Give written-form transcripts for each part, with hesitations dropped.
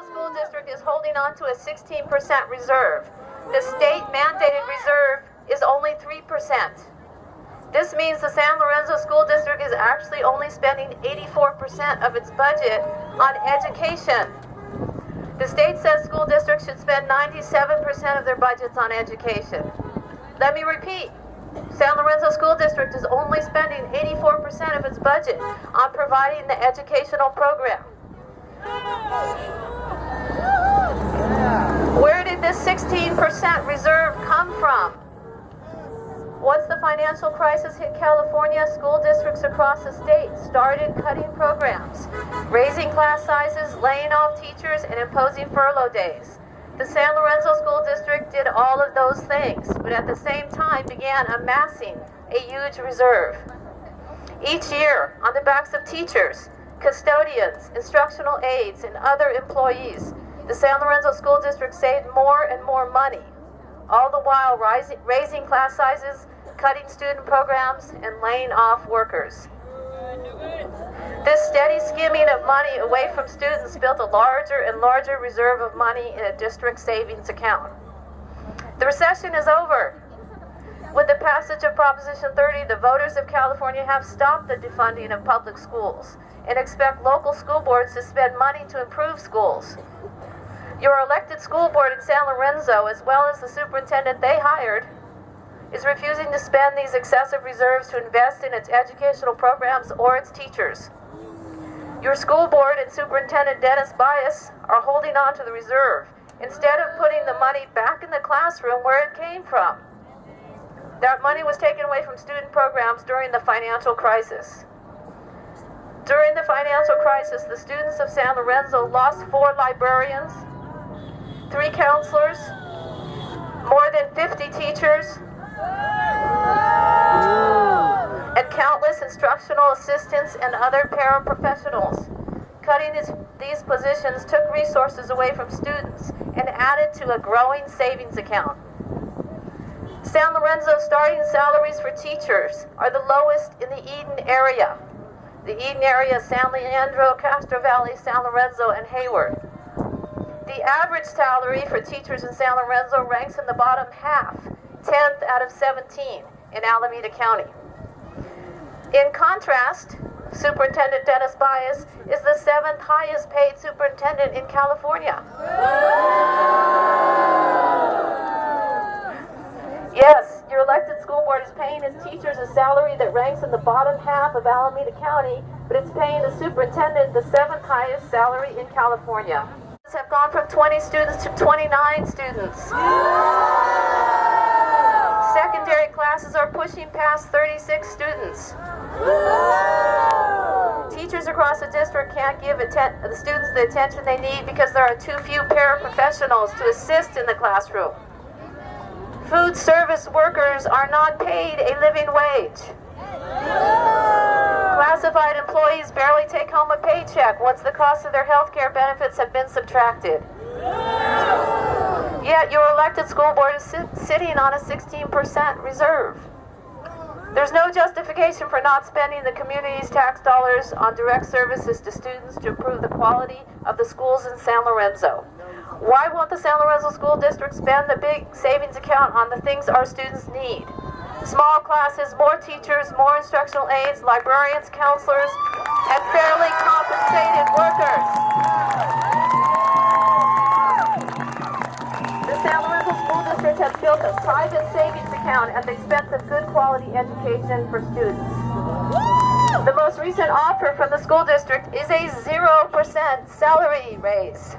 Lorenzo School District is holding on to a 16% reserve. The state mandated reserve is only 3%. This means the San Lorenzo School District is actually only spending 84% of its budget on education. The state says school districts should spend 97% of their budgets on education. Let me repeat. San Lorenzo School District is only spending 84% of its budget on providing the educational program. Where did this 16% reserve come from? Once the financial crisis hit California, school districts across the state started cutting programs, raising class sizes, laying off teachers, and imposing furlough days. The San Lorenzo School District did all of those things, but at the same time began amassing a huge reserve. Each year, on the backs of teachers, custodians, instructional aides, and other employees, the San Lorenzo School District saved more and more money, all the while raising class sizes, cutting student programs, and laying off workers. This steady skimming of money away from students built a larger and larger reserve of money in a district savings account. The recession is over. With the passage of Proposition 30, the voters of California have stopped the defunding of public schools and expect local school boards to spend money to improve schools. Your elected school board in San Lorenzo, as well as the superintendent they hired, is refusing to spend these excessive reserves to invest in its educational programs or its teachers. Your school board and Superintendent Dennis Byas are holding on to the reserve instead of putting the money back in the classroom where it came from. That money was taken away from student programs during the financial crisis. During the financial crisis, the students of San Lorenzo lost 4 librarians, 3 counselors, more than 50 teachers, and countless instructional assistants and other paraprofessionals. Cutting these positions took resources away from students and added to a growing savings account. San Lorenzo starting salaries for teachers are the lowest in the Eden area. The Eden area is San Leandro, Castro Valley, San Lorenzo, and Hayward. The average salary for teachers in San Lorenzo ranks in the bottom half, 10th out of 17 in Alameda County. In contrast, Superintendent Dennis Byas is the 7th highest paid superintendent in California. Yes, your elected school board is paying its teachers a salary that ranks in the bottom half of Alameda County, but it's paying the superintendent the 7th highest salary in California. Have gone from 20 students to 29 students. Secondary classes are pushing past 36 students. Teachers across the district can't give the students the attention they need because there are too few paraprofessionals to assist in the classroom. Food service workers are not paid a living wage. Classified employees barely take home a paycheck once the cost of their health care benefits have been subtracted. Yet your elected school board is sitting on a 16% reserve. There's no justification for not spending the community's tax dollars on direct services to students to improve the quality of the schools in San Lorenzo. Why won't the San Lorenzo School District spend the big savings account on the things our students need? Small classes, more teachers, more instructional aides, librarians, counselors, and fairly compensated workers. The San Lorenzo School District has built a private savings account at the expense of good quality education for students. The most recent offer from the school district is a 0% salary raise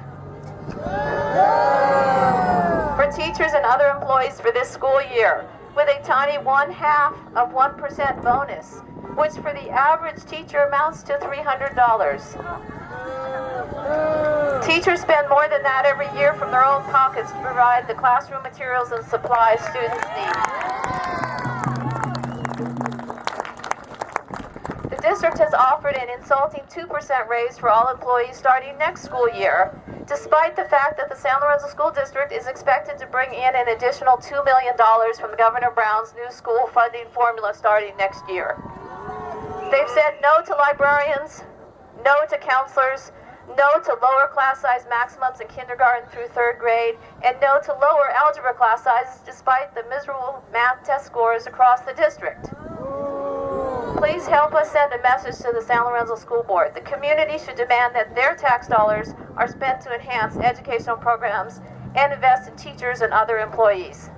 for teachers and other employees for this school year, with a tiny 0.5% bonus, which for the average teacher amounts to $300. Teachers spend more than that every year from their own pockets to provide the classroom materials and supplies students need. The district has offered an insulting 2% raise for all employees starting next school year, despite the fact that the San Lorenzo School District is expected to bring in an additional $2 million from Governor Brown's new school funding formula starting next year. They've said no to librarians, no to counselors, No to lower class size maximums in kindergarten through 3rd grade, and no to lower algebra class sizes despite the miserable math test scores across the district. Please help us send a message to the San Lorenzo School Board. The community should demand that their tax dollars are spent to enhance educational programs and invest in teachers and other employees.